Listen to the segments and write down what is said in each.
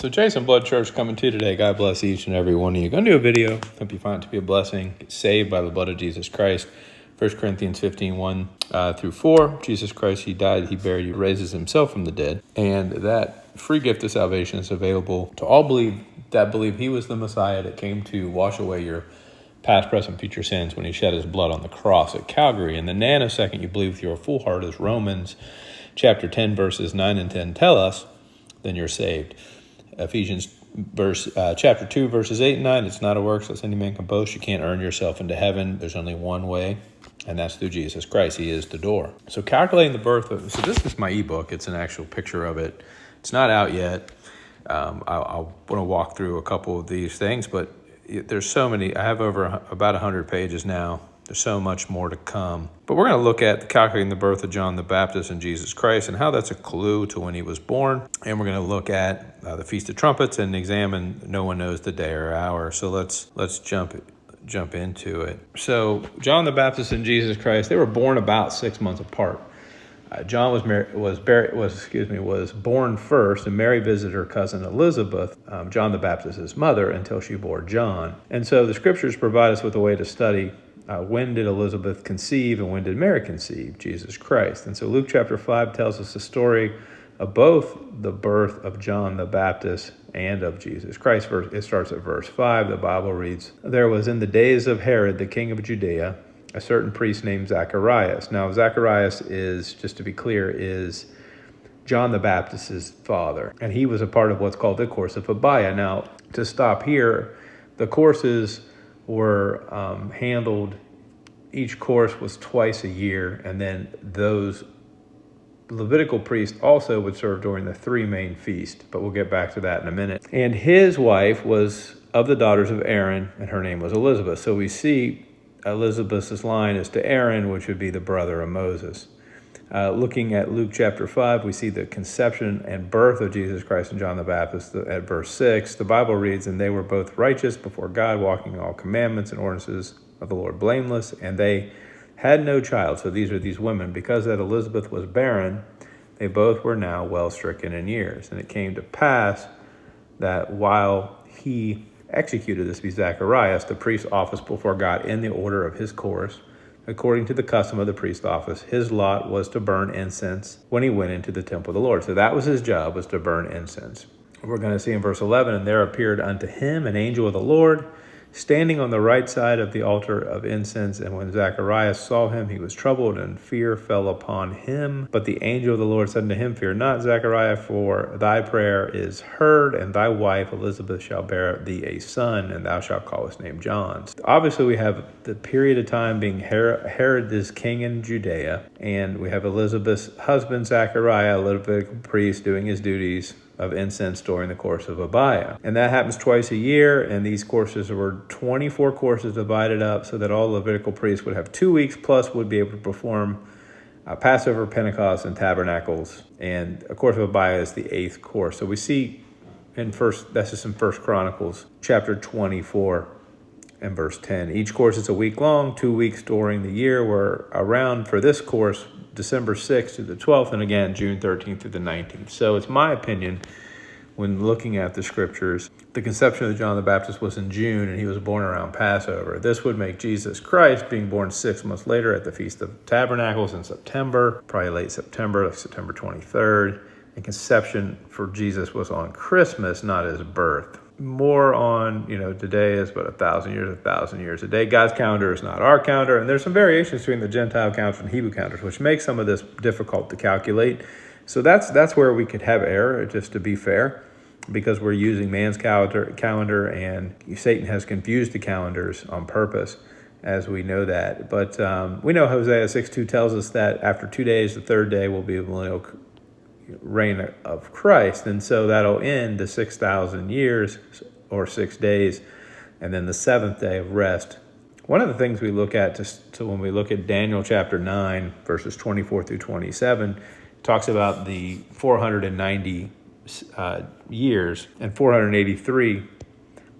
So Jason Blood Church coming to you today. God bless each and every one of you. Going to do a video. Hope you find it to be a blessing. Get saved by the blood of Jesus Christ. 1 Corinthians 15, 1 through 4. Jesus Christ, he died, he buried, he raises himself from the dead. And that free gift of salvation is available to all that believe he was the Messiah that came to wash away your past, present, future sins when he shed his blood on the cross at Calvary. And the nanosecond you believe with your full heart, as Romans chapter 10, verses 9 and 10 tell us, then you're saved. Ephesians chapter 2, verses 8 and 9, it's not a works lest any man can boast. You can't earn yourself into heaven. There's only one way, and that's through Jesus Christ. He is the door. So calculating the birth of, so this is my ebook. It's an actual picture of it. It's not out yet. I want to walk through a couple of these things, but there's so many. I have about 100 pages now. There's so much more to come. But we're going to look at calculating the birth of John the Baptist and Jesus Christ and how that's a clue to when he was born. And we're going to look at the Feast of Trumpets and examine no one knows the day or hour. So let's jump into it. So John the Baptist and Jesus Christ, they were born about 6 months apart. John was born first, and Mary visited her cousin Elizabeth, John the Baptist's mother, until she bore John. And so the scriptures provide us with a way to study when did Elizabeth conceive and when did Mary conceive Jesus Christ. And so Luke chapter 5 tells us the story of both the birth of John the Baptist and of Jesus Christ. It starts at verse 5. The Bible reads, "There was in the days of Herod, the king of Judea, a certain priest named Zacharias." Now, Zacharias is, just to be clear, is John the Baptist's father. And he was a part of what's called the course of Abia. Now, to stop here, the courses were handled, each course was twice a year, and then those Levitical priests also would serve during the three main feasts, but we'll get back to that in a minute. And his wife was of the daughters of Aaron, and her name was Elizabeth. So we see Elizabeth's line is to Aaron, which would be the brother of Moses. Looking at Luke chapter 5, we see the conception and birth of Jesus Christ and John the Baptist at verse 6. The Bible reads, "And they were both righteous before God, walking in all commandments and ordinances of the Lord blameless, and they had no child." So these are these women. Because that Elizabeth was barren, they both were now well stricken in years. And it came to pass that while he executed this, be Zacharias, the priest's office before God in the order of his course, according to the custom of the priest's office, his lot was to burn incense when he went into the temple of the Lord. So that was his job, was to burn incense. We're going to see in verse 11, "And there appeared unto him an angel of the Lord, standing on the right side of the altar of incense. And when Zacharias saw him, he was troubled, and fear fell upon him. But the angel of the Lord said unto him, Fear not, Zachariah, for thy prayer is heard, and thy wife Elizabeth shall bear thee a son, and thou shalt call his name John." Obviously, we have the period of time being Herod is king in Judea, and we have Elizabeth's husband, Zachariah, a Levitical priest, doing his duties of incense during the course of Abia. And that happens twice a year, and these courses were 24 courses divided up so that all Levitical priests would have 2 weeks plus would be able to perform Passover, Pentecost, and Tabernacles. And a course of Abia is the 8th course. So we see that's just in 1 Chronicles chapter 24 and verse 10. Each course is a week long, 2 weeks during the year. We're around for this course December 6th through the 12th, and again, June 13th through the 19th. So it's my opinion, when looking at the scriptures, the conception of John the Baptist was in June, and he was born around Passover. This would make Jesus Christ being born 6 months later at the Feast of Tabernacles in September, probably late September, like September 23rd. And conception for Jesus was on Christmas, not his birth. More on, today is but 1,000 years a day. God's calendar is not our calendar, and there's some variations between the Gentile calendar and Hebrew calendars, which makes some of this difficult to calculate. So that's where we could have error, just to be fair, because we're using man's calendar, and Satan has confused the calendars on purpose, as we know that. But we know Hosea 6:2 tells us that after 2 days, the third day will be the millennial reign of Christ, and so that'll end the 6,000 years or 6 days, and then the seventh day of rest. One of the things we look at when we look at Daniel chapter 9 verses 24 through 27 talks about the 490 years, and 483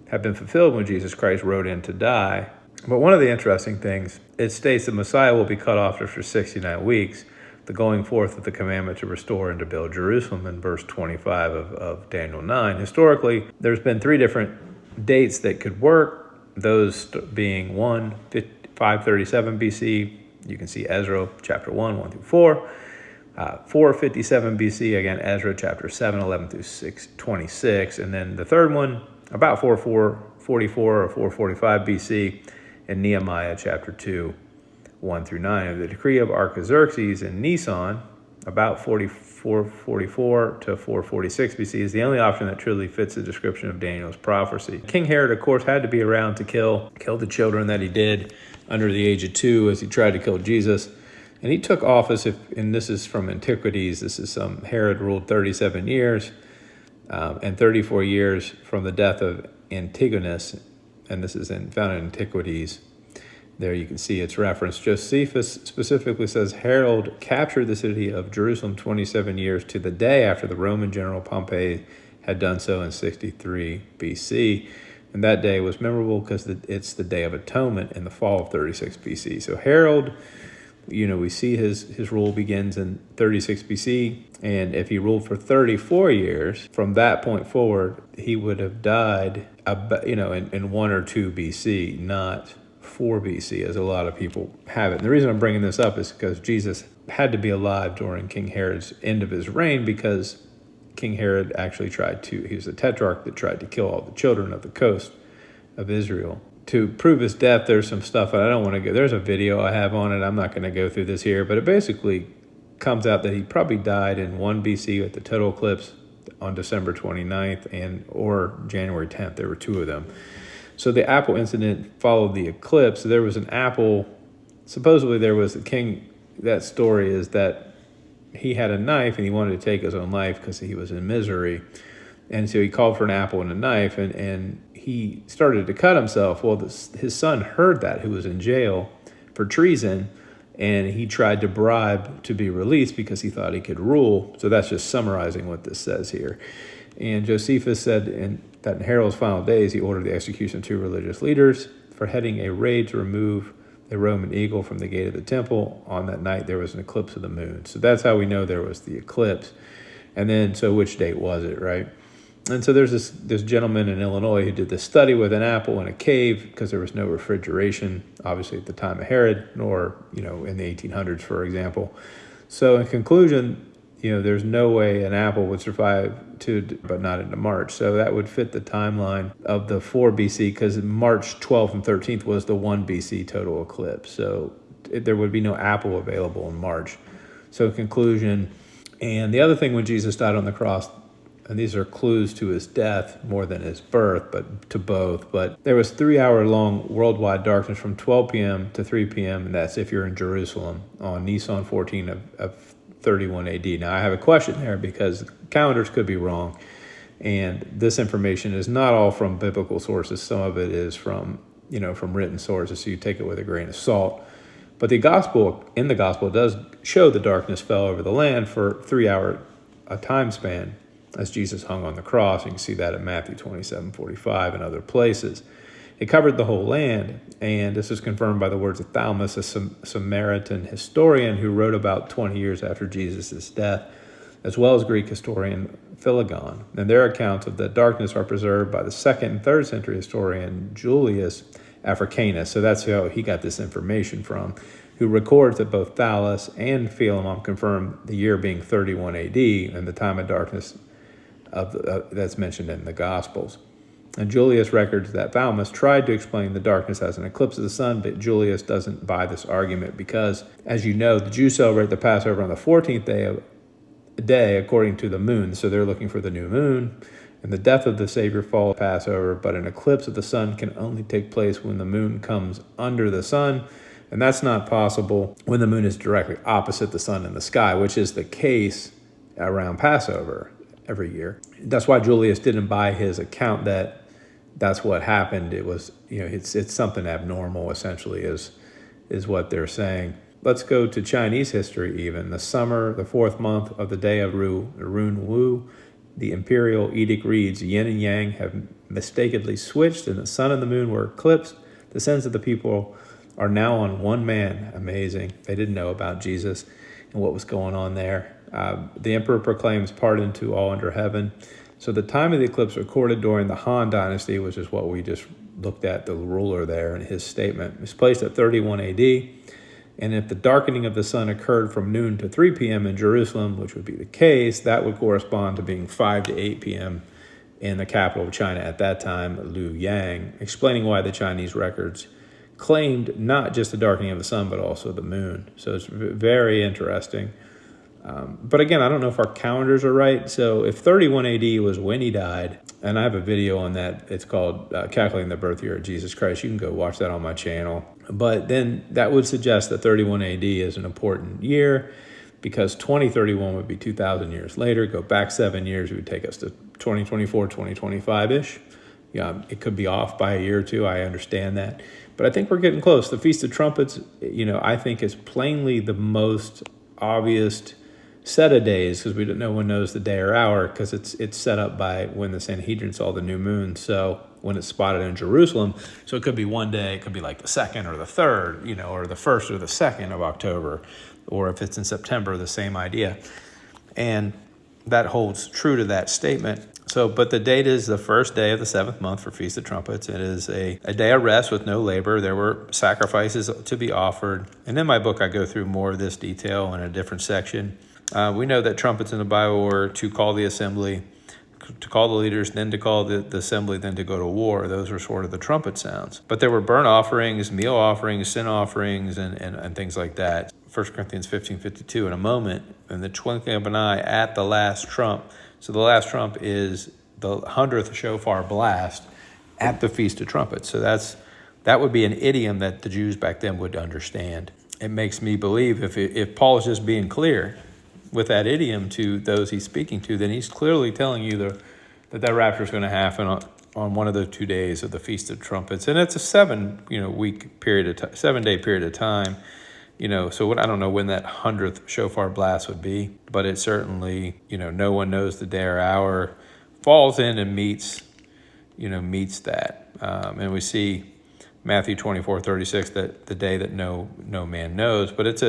have been fulfilled when Jesus Christ rode in to die. But one of the interesting things, it states the Messiah will be cut off after 69 weeks. the going forth of the commandment to restore and to build Jerusalem in verse 25 of Daniel 9. Historically, there's been three different dates that could work, those being 537 BC. You can see Ezra chapter 1 through 4. 457 BC, again, Ezra chapter 7, 11 through 26. And then the third one, about 444 or 445 BC, in Nehemiah chapter 2, 1 through 9. The decree of Artaxerxes in Nisan, about 444 to 446 BC, is the only option that truly fits the description of Daniel's prophecy. King Herod, of course, had to be around to kill the children that he did under the age of 2 as he tried to kill Jesus. And he took office, and this is from Antiquities, Herod ruled 37 years and 34 years from the death of Antigonus, and this is found in Antiquities. There you can see its reference. Josephus specifically says Herod captured the city of Jerusalem 27 years to the day after the Roman general Pompey had done so in 63 BC. And that day was memorable because it's the Day of Atonement in the fall of 36 BC. So Herod, we see his rule begins in 36 BC, and if he ruled for 34 years, from that point forward, he would have died, in 1 or 2 BC, not 4 BC, as a lot of people have it. And the reason I'm bringing this up is because Jesus had to be alive during King Herod's end of his reign, because King Herod actually he was the tetrarch that tried to kill all the children of the coast of Israel. To prove his death, there's some stuff, and I don't want to go. There's a video I have on it. I'm not going to go through this here, but it basically comes out that he probably died in 1 BC at the total eclipse on December 29th or January 10th. There were 2 of them. So the apple incident followed the eclipse. So there was an apple. Supposedly there was a king. That story is that he had a knife and he wanted to take his own life because he was in misery. And so he called for an apple and a knife, and he started to cut himself. Well, his son heard that, who was in jail for treason, and he tried to bribe to be released because he thought he could rule. So that's just summarizing what this says here. And Josephus said that in Herod's final days, he ordered the execution of 2 religious leaders for heading a raid to remove a Roman eagle from the gate of the temple. On that night, there was an eclipse of the moon. So that's how we know there was the eclipse. And then, so which date was it, right? And so there's this gentleman in Illinois who did this study with an apple in a cave because there was no refrigeration, obviously, at the time of Herod, nor, in the 1800s, for example. So in conclusion, there's no way an apple would survive but not into March. So that would fit the timeline of the 4 BC, because March 12th and 13th was the 1 BC total eclipse. So there would be no apple available in March. So in conclusion, and the other thing, when Jesus died on the cross, and these are clues to his death more than his birth, but to both. But there was 3-hour-long worldwide darkness from 12 p.m. to 3 p.m., and that's if you're in Jerusalem, on Nisan 14 of 31 AD. Now, I have a question there because calendars could be wrong, and this information is not all from biblical sources. Some of it is from written sources, so you take it with a grain of salt. But the gospel does show the darkness fell over the land for 3 hour a time span as Jesus hung on the cross. You can see that in Matthew 27:45 and other places. It covered the whole land, and this is confirmed by the words of Thaumas, a Samaritan historian who wrote about 20 years after Jesus' death, as well as Greek historian Philogon. And their accounts of the darkness are preserved by the 2nd and 3rd century historian Julius Africanus. So that's how he got this information from, who records that both Thales and Philemon confirm the year being 31 AD and the time of darkness that's mentioned in the Gospels. And Julius records that Thaumas tried to explain the darkness as an eclipse of the sun, but Julius doesn't buy this argument because, as you know, the Jews celebrate the Passover on the 14th day according to the moon. So they're looking for the new moon, and the death of the Savior falls Passover, but an eclipse of the sun can only take place when the moon comes under the sun, and that's not possible when the moon is directly opposite the sun in the sky, which is the case around Passover every year. That's why Julius didn't buy his account that that's what happened. It was, it's something abnormal, essentially, is what they're saying. Let's go to Chinese history even. The summer, the 4th month of the day of Run Wu, the imperial edict reads, yin and yang have mistakenly switched, and the sun and the moon were eclipsed. The sins of the people are now on one man. Amazing. They didn't know about Jesus. and what was going on there. The emperor proclaims pardon to all under heaven. So the time of the eclipse recorded during the Han Dynasty, which is what we just looked at, the ruler there and his statement, is placed at 31 AD. And if the darkening of the sun occurred from noon to 3 p.m. in Jerusalem, which would be the case, that would correspond to being 5 to 8 p.m. in the capital of China at that time, Luoyang, explaining why the Chinese records claimed not just the darkening of the sun, but also the moon. So it's very interesting. But again, I don't know if our calendars are right. So if 31 AD was when he died, and I have a video on that, it's called Calculating the Birth Year of Jesus Christ. You can go watch that on my channel. But then that would suggest that 31 AD is an important year, because 2031 would be 2,000 years later. Go back 7 years, it would take us to 2024, 2025-ish. Yeah, it could be off by a year or two. I understand that. But I think we're getting close. The Feast of Trumpets, I think is plainly the most obvious set of days, because no one knows the day or hour, because it's set up by when the Sanhedrin saw the new moon. So when it's spotted in Jerusalem, so it could be one day, it could be like the 2nd or the 3rd, or the 1st or the 2nd of October, or if it's in September, the same idea. And that holds true to that statement. So, but the date is the first day of the 7th month for Feast of Trumpets. It is a day of rest with no labor. There were sacrifices to be offered. And in my book, I go through more of this detail in a different section. We know that trumpets in the Bible were to call the assembly, to call the leaders, then to call the assembly, then to go to war. Those were sort of the trumpet sounds. But there were burnt offerings, meal offerings, sin offerings, and things like that. 1 Corinthians 15:52 in a moment, and the twinkling of an eye at the last trump. So the last trump is the 100th shofar blast at the Feast of Trumpets. So that would be an idiom that the Jews back then would understand. It makes me believe if Paul is just being clear with that idiom to those he's speaking to, then he's clearly telling you that rapture is going to happen on one of the 2 days of the Feast of Trumpets. And it's a 7-week period of time, 7-day period of time. So I don't know when that 100th shofar blast would be, but it certainly, no one knows the day or hour, falls in and meets that. And we see Matthew 24:36, that the day that no man knows. But it's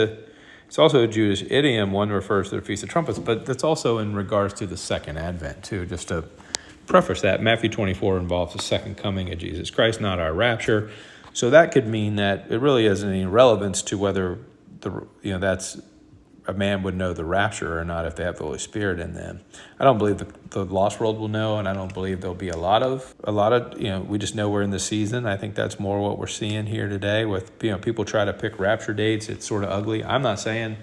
also a Jewish idiom. One refers to the Feast of Trumpets, but that's also in regards to the second advent too, just to preface that. Matthew 24 involves the second coming of Jesus Christ, not our rapture. So that could mean that it really isn't any relevance to whether that's a man would know the rapture or not if they have the Holy Spirit in them. I don't believe the lost world will know, and I don't believe there'll be a lot of we just know we're in the season. I think that's more what we're seeing here today with people try to pick rapture dates. It's sort of ugly. I'm not saying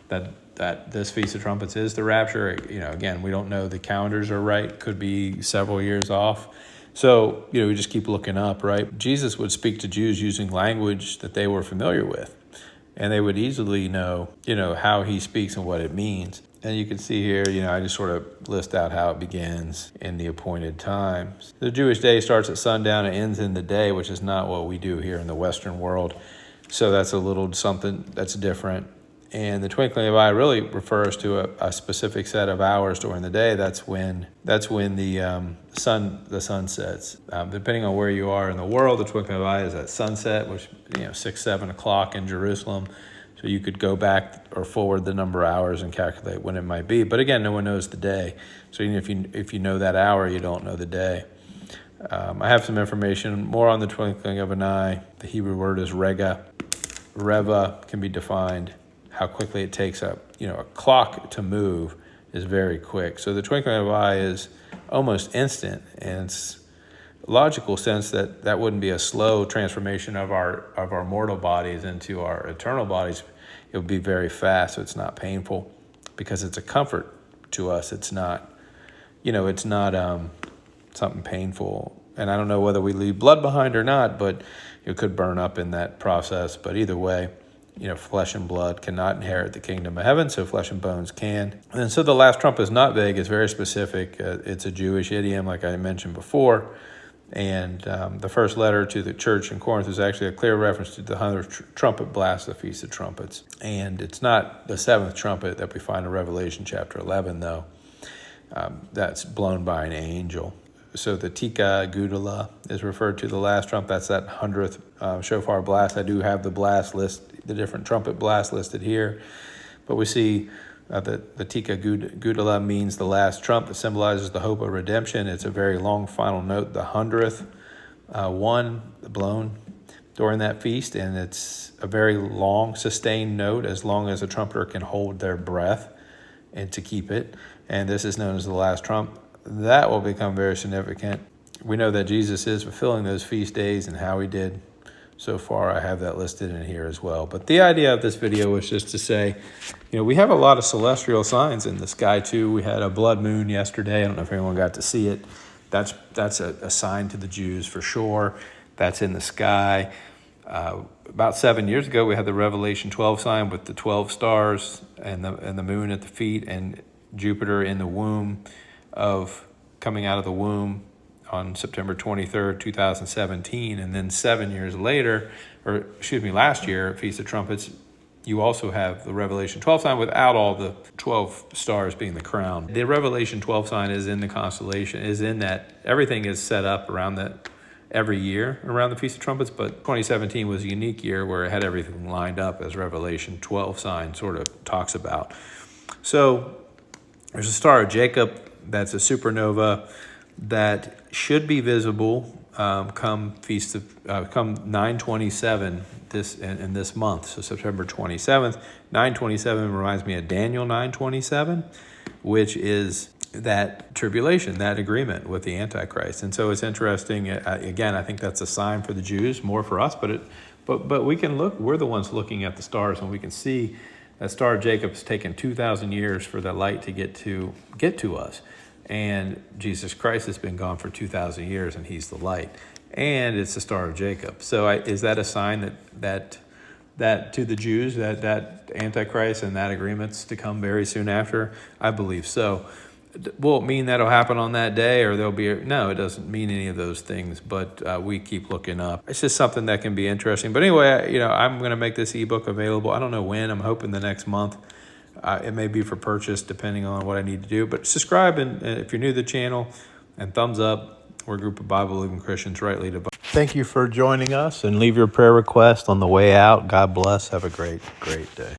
that this Feast of Trumpets is the rapture. Again, we don't know the calendars are right. Could be several years off. So, we just keep looking up, right? Jesus would speak to Jews using language that they were familiar with, and they would easily know, how he speaks and what it means. And you can see here, I just sort of list out how it begins in the appointed times. The Jewish day starts at sundown and ends in the day, which is not what we do here in the Western world. So that's a little something that's different. And the twinkling of an eye really refers to a specific set of hours during the day. That's when the sun sets. Depending on where you are in the world, the twinkling of an eye is at sunset, which 6, 7 o'clock in Jerusalem. So you could go back or forward the number of hours and calculate when it might be. But again, no one knows the day. So even if you know that hour, you don't know the day. I have some information more on the twinkling of an eye. The Hebrew word is rega. Reva can be defined. How quickly it takes a clock to move is very quick. So the twinkling of an eye is almost instant, and it's a logical sense that wouldn't be a slow transformation of our mortal bodies into our eternal bodies. It would be very fast, so it's not painful because it's a comfort to us. It's not, something painful. And I don't know whether we leave blood behind or not, but it could burn up in that process. But either way, flesh and blood cannot inherit the kingdom of heaven, so flesh and bones can. And so the last trump is not vague, it's very specific. It's a Jewish idiom, like I mentioned before. And the first letter to the church in Corinth is actually a clear reference to the 100th trumpet blast, the Feast of Trumpets. And it's not the 7th trumpet that we find in Revelation chapter 11, though. That's blown by an angel. So the Tika Gudula is referred to the last trump. That's that 100th shofar blast. I do have the blast list, the different trumpet blasts listed here. But we see the Tika Gudala means the last trump. That symbolizes the hope of redemption. It's a very long final note, the 100th one blown during that feast, and it's a very long, sustained note, as long as a trumpeter can hold their breath and to keep it. And this is known as the last trump. That will become very significant. We know that Jesus is fulfilling those feast days, and how he did so far, I have that listed in here as well. But the idea of this video was just to say, we have a lot of celestial signs in the sky too. We had a blood moon yesterday. I don't know if anyone got to see it. That's a sign to the Jews for sure. That's in the sky. About 7 years ago, we had the Revelation 12 sign with the 12 stars and the moon at the feet, and Jupiter in the womb coming out of the womb on September 23rd, 2017. And then 7 years later, last year, Feast of Trumpets, you also have the Revelation 12 sign without all the 12 stars being the crown. The Revelation 12 sign is in the constellation, is in that everything is set up around that every year around the Feast of Trumpets, but 2017 was a unique year where it had everything lined up as Revelation 12 sign sort of talks about. So there's a star of Jacob that's a supernova that should be visible come 9/27 in this month, so September 27th. 9/27 reminds me of Daniel 9/27, which is that tribulation, that agreement with the Antichrist. And so it's interesting. Again, I think that's a sign for the Jews, more for us, but we can look. We're the ones looking at the stars, and we can see that Star of Jacob's taken 2,000 years for the light to get to us. And Jesus Christ has been gone for 2,000 years, and he's the light. And it's the Star of Jacob. So is that a sign that to the Jews, that Antichrist and that agreement's to come very soon after? I believe so. Will it mean that'll happen on that day, or no, it doesn't mean any of those things, but we keep looking up. It's just something that can be interesting. But anyway, I'm going to make this ebook available. I don't know when. I'm hoping the next month. It may be for purchase depending on what I need to do. But subscribe, and if you're new to the channel, and thumbs up. We're a group of Bible-believing Christians rightly divided. Thank you for joining us, and leave your prayer request on the way out. God bless. Have a great, great day.